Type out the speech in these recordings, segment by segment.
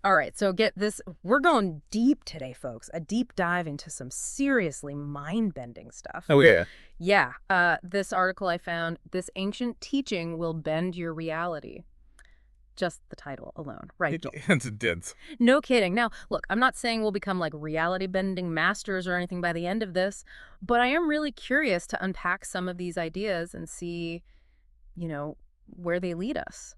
All right, so get this. We're going deep today, folks. A deep dive into some seriously mind-bending stuff. Oh, yeah. Yeah, this article I found, "This Ancient Teaching Will Bend Your Reality." Just the title alone. Right, Joel. It's intense. No kidding. Now, look, I'm not saying we'll become like reality-bending masters or anything by the end of this, but I am really curious to unpack some of these ideas and see, you know, where they lead us.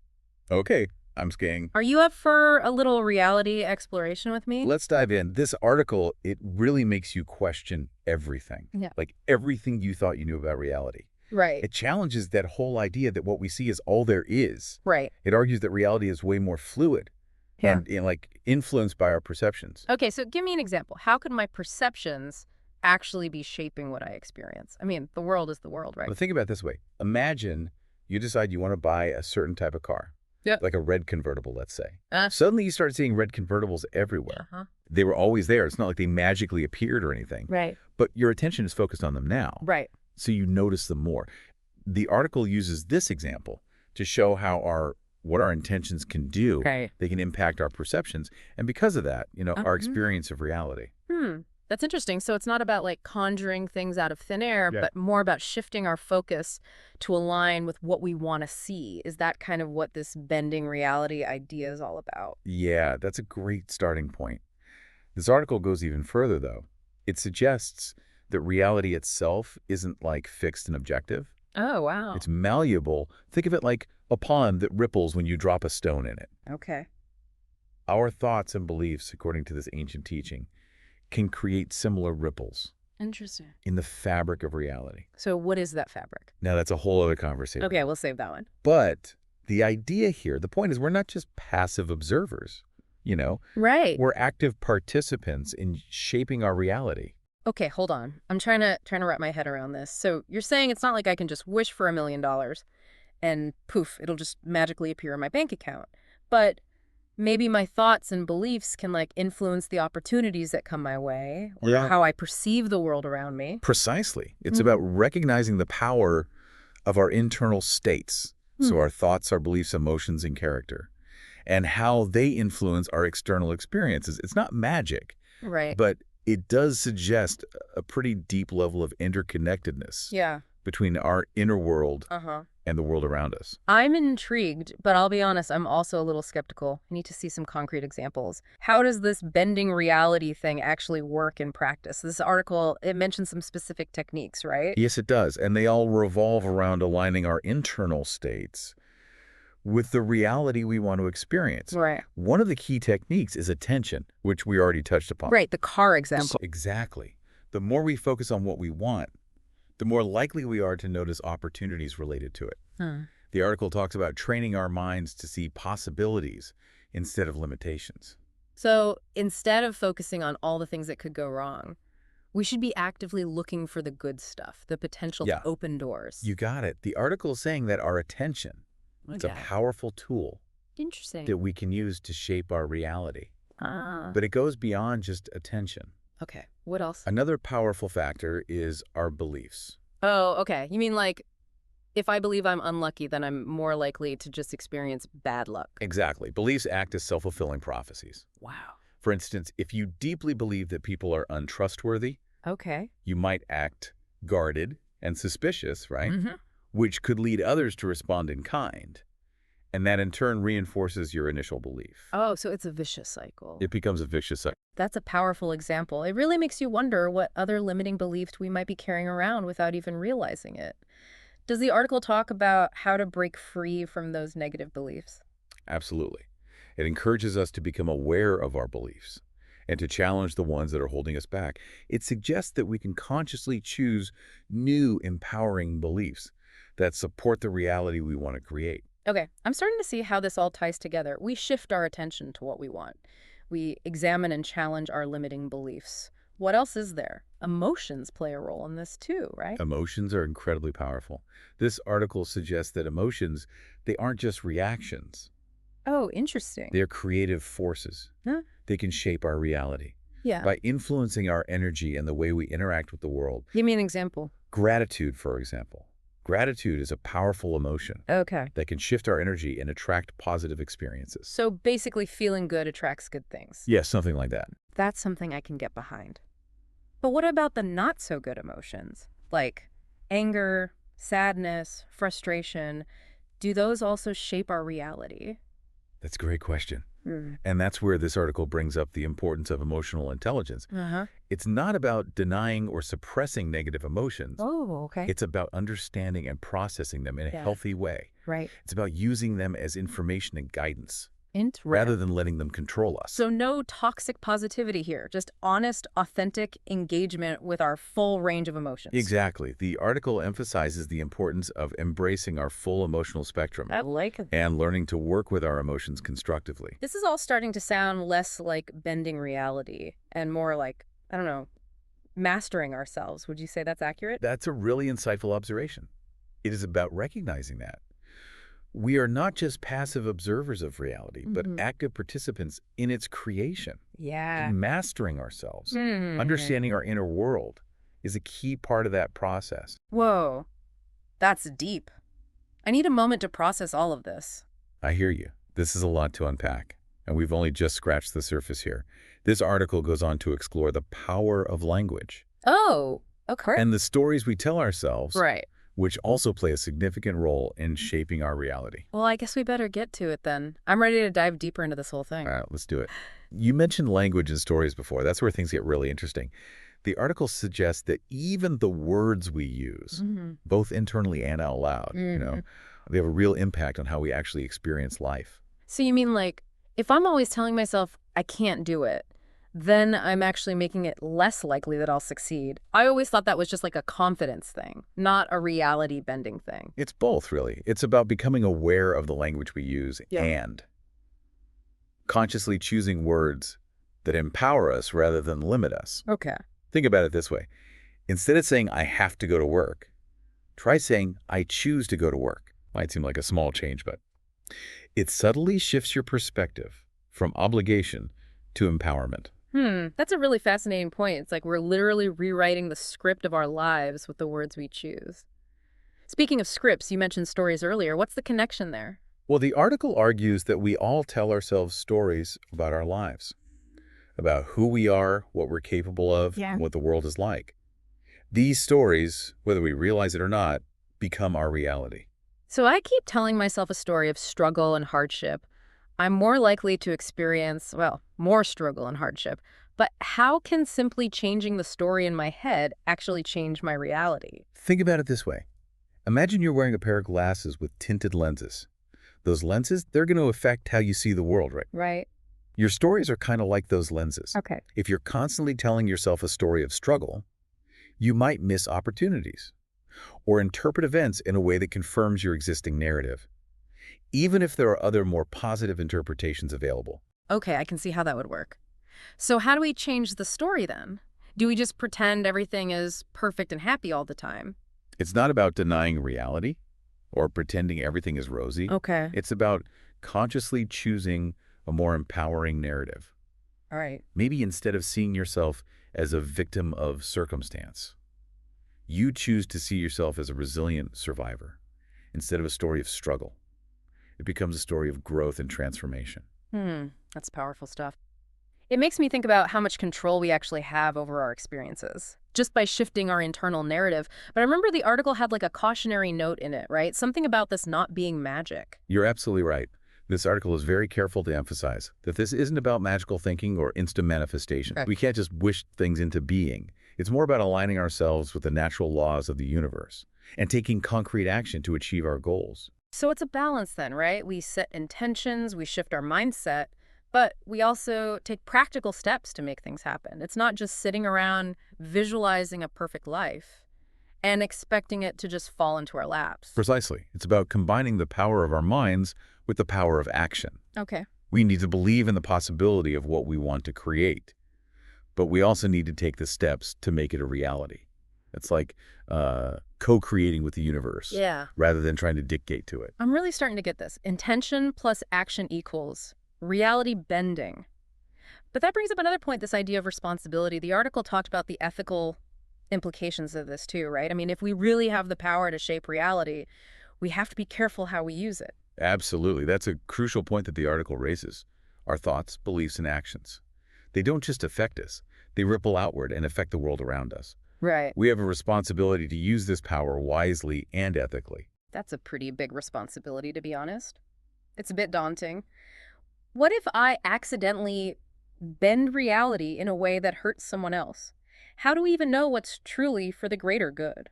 Okay, I'm skiing. Are you up for a little reality exploration with me? Let's dive in. This article, it really makes you question everything. Yeah. Like everything you thought you knew about reality. Right. It challenges that whole idea that what we see is all there is. Right. It argues that reality is way more fluid Yeah. and, like influenced by our perceptions. Okay, so give me an example. How could my perceptions actually be shaping what I experience? I mean, the world is the world, right? But think about it this way. Imagine you decide you want to buy a certain type of car. Yeah. Like a red convertible, let's say. Uh, Suddenly you start seeing red convertibles everywhere. uh-huh. They were always there. It's not like they magically appeared or anything. Right. But your attention is focused on them now. Right. So you notice them more. The article uses this example to show how what our intentions can do. Right. They can impact our perceptions. And because of that, our Mhm. experience of reality. That's interesting. So it's not about like conjuring things out of thin air, Yeah. but more about shifting our focus to align with what we want to see. Is that kind of what this bending reality idea is all about? Yeah, that's a great starting point. This article goes even further, though. It suggests that reality itself isn't like fixed and objective. Oh, wow. It's malleable. Think of it like a pond that ripples when you drop a stone in it. Okay. Our thoughts and beliefs, according to this ancient teaching, can create similar ripples Interesting. in the fabric of reality. So what is that fabric? Now, that's a whole other conversation. Okay, we'll save that one. But the idea here, the point is we're not just passive observers, Right. We're active participants in shaping our reality. Okay, hold on. I'm trying to wrap my head around this. So you're saying it's not like I can just wish for $1 million and poof, it'll just magically appear in my bank account. But maybe my thoughts and beliefs can like influence the opportunities that come my way or Yeah. how I perceive the world around me. Precisely. It's about recognizing the power of our internal states. So our thoughts, our beliefs, emotions, and character, and how they influence our external experiences. It's not magic, Right. but it does suggest a pretty deep level of interconnectedness Yeah. between our inner world Uh-huh. and the world around us. I'm intrigued, but I'll be honest, I'm also a little skeptical. I need to see some concrete examples. How does this bending reality thing actually work in practice? This article, it mentions some specific techniques, right? Yes, it does. And they all revolve around aligning our internal states with the reality we want to experience. Right. One of the key techniques is attention, which we already touched upon. Right, the car example. Exactly. The more we focus on what we want, the more likely we are to notice opportunities related to it. Hmm. The article talks about training our minds to see possibilities instead of limitations. So instead of focusing on all the things that could go wrong, we should be actively looking for the good stuff, the potential Yeah. to open doors. You got it. The article is saying that our attention, it's a Okay. powerful tool Interesting. that we can use to shape our reality. Ah. But it goes beyond just attention. Okay. What else? Another powerful factor is our beliefs. Oh, okay. You mean like if I believe I'm unlucky, then I'm more likely to just experience bad luck. Exactly. Beliefs act as self-fulfilling prophecies. Wow. For instance, if you deeply believe that people are untrustworthy, Okay. you might act guarded and suspicious, right? Mm-hmm. Which could lead others to respond in kind. And that in turn reinforces your initial belief. Oh, so it's a vicious cycle. It becomes a vicious cycle. That's a powerful example. It really makes you wonder what other limiting beliefs we might be carrying around without even realizing it. Does the article talk about how to break free from those negative beliefs? Absolutely. It encourages us to become aware of our beliefs and to challenge the ones that are holding us back. It suggests that we can consciously choose new, empowering beliefs that support the reality we want to create. Okay, I'm starting to see how this all ties together. We shift our attention to what we want. We examine and challenge our limiting beliefs. What else is there? Emotions play a role in this too, right? Emotions are incredibly powerful. This article suggests that emotions, they aren't just reactions. Oh, interesting. They're creative forces. Huh? They can shape our reality Yeah. by influencing our energy and the way we interact with the world. Give me an example. Gratitude, for example. Gratitude is a powerful emotion Okay. that can shift our energy and attract positive experiences. So basically feeling good attracts good things. Yes, something like that. That's something I can get behind. But what about the not so good emotions? Like anger, sadness, frustration. Do those also shape our reality? That's a great question. Mm. And that's where this article brings up the importance of emotional intelligence. Uh-huh. It's not about denying or suppressing negative emotions. Oh, okay. It's about understanding and processing them in a Yeah. healthy way. Right. It's about using them as information and guidance rather Interesting. than letting them control us. So no toxic positivity here, just honest, authentic engagement with our full range of emotions. Exactly. The article emphasizes the importance of embracing our full emotional spectrum I like it. and learning to work with our emotions constructively. This is all starting to sound less like bending reality and more like, I don't know, mastering ourselves. Would you say that's accurate? That's a really insightful observation. It is about recognizing that we are not just passive observers of reality, but Mhm. active participants in its creation. Yeah. Mastering ourselves, Mhm. understanding our inner world is a key part of that process. Whoa, that's deep. I need a moment to process all of this. I hear you. This is a lot to unpack, and we've only just scratched the surface here. This article goes on to explore the power of language Oh, okay. and the stories we tell ourselves, Right. which also play a significant role in shaping our reality. Well, I guess we better get to it then. I'm ready to dive deeper into this whole All thing. right, let's do it. You mentioned language and stories before. That's where things get really interesting. The article suggests that even the words we use, Mm-hmm. both internally and out loud, Mm-hmm. they have a real impact on how we actually experience life. So you mean like, if I'm always telling myself I can't do it, then I'm actually making it less likely that I'll succeed. I always thought that was just like a confidence thing, not a reality bending thing. It's both, really. It's about becoming aware of the language we use Yeah. and consciously choosing words that empower us rather than limit us. Okay. Think about it this way. Instead of saying, I have to go to work, try saying, I choose to go to work. Might seem like a small change, but it subtly shifts your perspective from obligation to empowerment. That's a really fascinating point. It's like we're literally rewriting the script of our lives with the words we choose. Speaking of scripts, you mentioned stories earlier. What's the connection there? Well, the article argues that we all tell ourselves stories about our lives, about who we are, what we're capable of, Yeah. and what the world is like. These stories, whether we realize it or not, become our reality. So I keep telling myself a story of struggle and hardship. I'm more likely to experience, well, more struggle and hardship. But how can simply changing the story in my head actually change my reality? Think about it this way. Imagine you're wearing a pair of glasses with tinted lenses. Those lenses, they're going to affect how you see the world, right? Right. Your stories are kind of like those lenses. Okay. If you're constantly telling yourself a story of struggle, you might miss opportunities or interpret events in a way that confirms your existing narrative, even if there are other more positive interpretations available. Okay, I can see how that would work. So how do we change the story then? Do we just pretend everything is perfect and happy all the time? It's not about denying reality or pretending everything is rosy. Okay. It's about consciously choosing a more empowering narrative. All right. Maybe instead of seeing yourself as a victim of circumstance, you choose to see yourself as a resilient survivor instead of a story of struggle. It becomes a story of growth and transformation. That's powerful stuff. It makes me think about how much control we actually have over our experiences, just by shifting our internal narrative. But I remember the article had like a cautionary note in it, right? Something about this not being magic. You're absolutely right. This article is very careful to emphasize that this isn't about magical thinking or instant manifestation. Okay. We can't just wish things into being. It's more about aligning ourselves with the natural laws of the universe and taking concrete action to achieve our goals. So it's a balance then, right? We set intentions, we shift our mindset, but we also take practical steps to make things happen. It's not just sitting around visualizing a perfect life and expecting it to just fall into our laps. Precisely. It's about combining the power of our minds with the power of action. Okay. We need to believe in the possibility of what we want to create, but we also need to take the steps to make it a reality. It's like co-creating with the universe Yeah. rather than trying to dictate to it. I'm really starting to get this. Intention plus action equals reality bending. But that brings up another point, this idea of responsibility. The article talked about the ethical implications of this too, right? I mean, if we really have the power to shape reality, we have to be careful how we use it. Absolutely. That's a crucial point that the article raises. Our thoughts, beliefs, and actions. They don't just affect us. They ripple outward and affect the world around us. Right. We have a responsibility to use this power wisely and ethically. That's a pretty big responsibility, to be honest. It's a bit daunting. What if I accidentally bend reality in a way that hurts someone else? How do we even know what's truly for the greater good?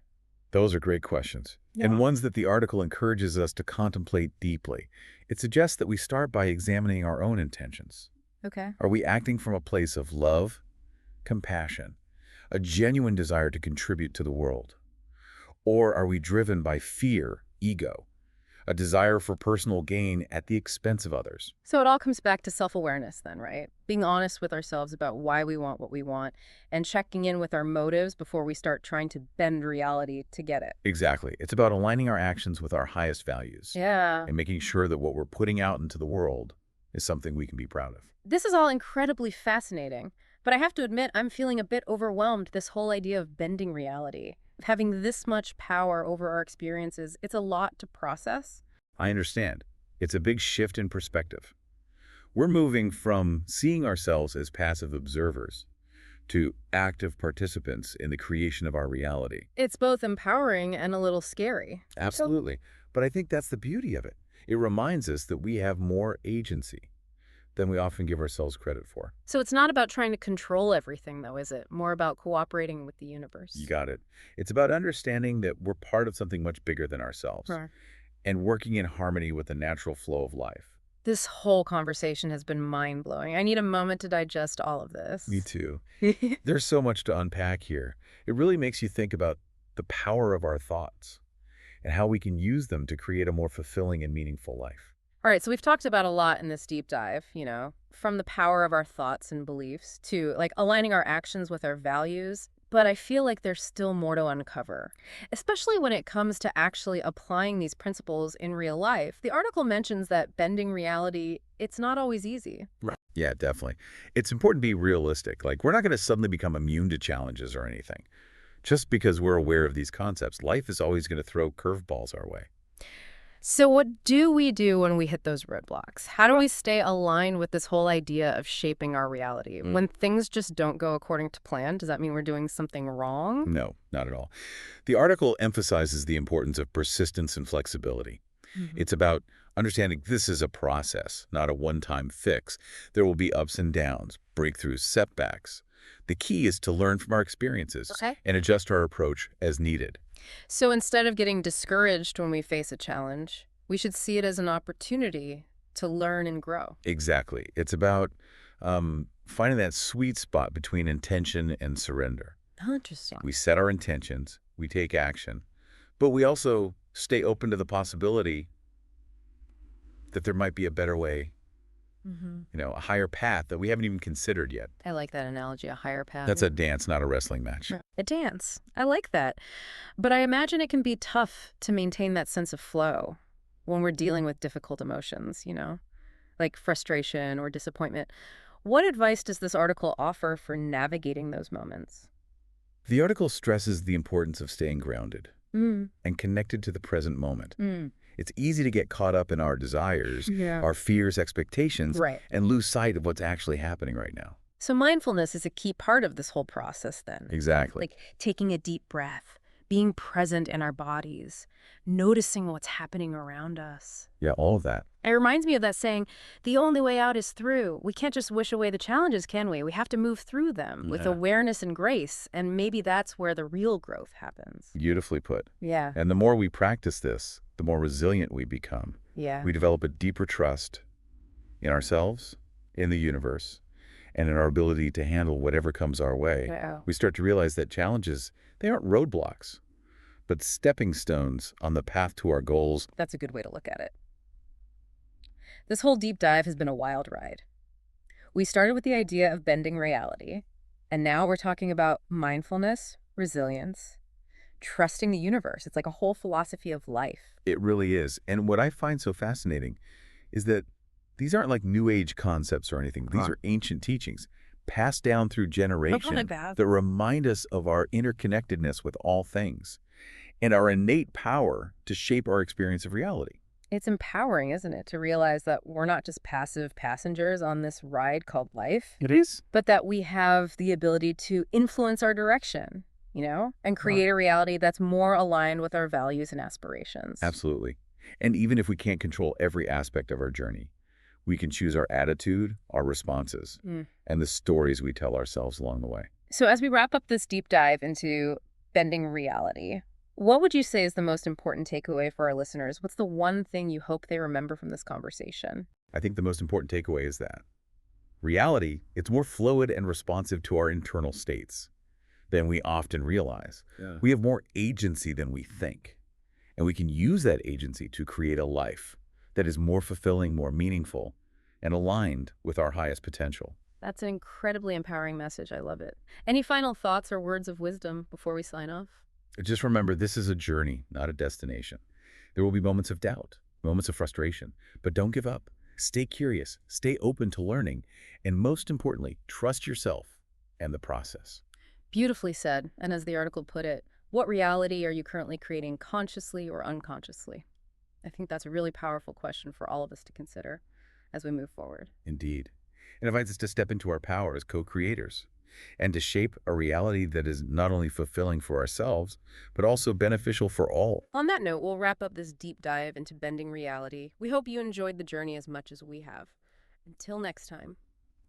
Those are great questions, and Yeah. ones that the article encourages us to contemplate deeply. It suggests that we start by examining our own intentions. Okay. Are we acting from a place of love, compassion, a genuine desire to contribute to the world? Or are we driven by fear, ego, a desire for personal gain at the expense of others? So it all comes back to self-awareness then, right? Being honest with ourselves about why we want what we want and checking in with our motives before we start trying to bend reality to get it. Exactly. It's about aligning our actions with our highest values Yeah. and making sure that what we're putting out into the world is something we can be proud of. This is all incredibly fascinating, but I have to admit I'm feeling a bit overwhelmed this whole idea of bending reality. Having this much power over our experiences, it's a lot to process. I understand. It's a big shift in perspective. We're moving from seeing ourselves as passive observers to active participants in the creation of our reality. It's both empowering and a little scary. Absolutely. But I think that's the beauty of it. It reminds us that we have more agency than we often give ourselves credit for. So it's not about trying to control everything, though, is it? More about cooperating with the You universe. got it. It's about understanding that we're part of something much bigger than ourselves Right. and working in harmony with the natural flow of life. This whole conversation has been mind-blowing. I need a moment to digest all of Me this. too. There's so much to unpack here. It really makes you think about the power of our thoughts and how we can use them to create a more fulfilling and meaningful life. All right, so we've talked about a lot in this deep dive, from the power of our thoughts and beliefs to like aligning our actions with our values. But I feel like there's still more to uncover, especially when it comes to actually applying these principles in real life. The article mentions that bending reality, it's not always easy. Right. Yeah, definitely. It's important to be realistic. Like, we're not going to suddenly become immune to challenges or anything. Just because we're aware of these concepts, life is always going to throw curveballs our way. So what do we do when we hit those roadblocks? How do we stay aligned with this whole idea of shaping our reality? When things just don't go according to plan, does that mean we're doing something wrong? No, not at all. The article emphasizes the importance of persistence and flexibility. Mhm. It's about understanding this is a process, not a one-time fix. There will be ups and downs, breakthroughs, setbacks. The key is to learn from our experiences Okay. and adjust our approach as needed. So instead of getting discouraged when we face a challenge, we should see it as an opportunity to learn and grow. Exactly. It's about finding that sweet spot between intention and surrender. Interesting. We set our intentions, we take action, but we also stay open to the possibility that there might be a better way, Hmm. a higher path that we haven't even considered yet. I like that analogy, a higher path. That's a dance, not a wrestling match. Right. A dance. I like that. But I imagine it can be tough to maintain that sense of flow when we're dealing with difficult emotions, like frustration or disappointment. What advice does this article offer for navigating those moments? The article stresses the importance of staying grounded Mm. and connected to the present moment. Mm. It's easy to get caught up in our desires, Yeah. our fears, expectations, Right. and lose sight of what's actually happening right now. So mindfulness is a key part of this whole process then. Exactly. Like taking a deep breath, being present in our bodies, noticing what's happening around us. Yeah, all of that. It reminds me of that saying, the only way out is through. We can't just wish away the challenges, can we? We have to move through them with Yeah. awareness and grace, and maybe that's where the real growth happens. Beautifully put. Yeah, And the more we practice this, the more resilient we become. yeah. We develop a deeper trust in ourselves, in the universe, and in our ability to handle whatever comes our way. Wow. We start to realize that challenges, they aren't roadblocks, but stepping stones on the path to our goals. That's a good way to look at it. This whole deep dive has been a wild ride. We started with the idea of bending reality, and now we're talking about mindfulness, resilience, trusting the universe. It's like a whole philosophy of life. It really is. And what I find so fascinating is that these aren't like new age concepts or anything. These Huh. are ancient teachings passed down through Like generations that. that remind us of our interconnectedness with all things and our innate power to shape our experience of reality. It's empowering, isn't it, to realize that we're not just passive passengers on this ride called life, It is? but that we have the ability to influence our direction, and Right. create a reality that's more aligned with our values and aspirations. Absolutely. And even if we can't control every aspect of our journey, we can choose our attitude, our responses, Mm. and the stories we tell ourselves along the way. So, as we wrap up this deep dive into bending reality, what would you say is the most important takeaway for our listeners? What's the one thing you hope they remember from this conversation? I think the most important takeaway is that reality, it's more fluid and responsive to our internal states than we often realize. Yeah. We have more agency than we think, and we can use that agency to create a life that is more fulfilling, more meaningful, and aligned with our highest potential. That's an incredibly empowering message. I love it. Any final thoughts or words of wisdom before we sign off? Just remember, this is a journey, not a destination. There will be moments of doubt, moments of frustration, but don't give up. Stay curious, stay open to learning, and most importantly, trust yourself and the process. Beautifully said. And as the article put it, what reality are you currently creating consciously or unconsciously? I think that's a really powerful question for all of us to consider as we move forward. Indeed. It invites us to step into our power as co-creators and to shape a reality that is not only fulfilling for ourselves, but also beneficial for all. On that note, we'll wrap up this deep dive into bending reality. We hope you enjoyed the journey as much as we have. Until next time,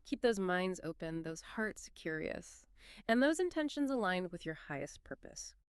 keep those minds open, those hearts curious, and those intentions aligned with your highest purpose.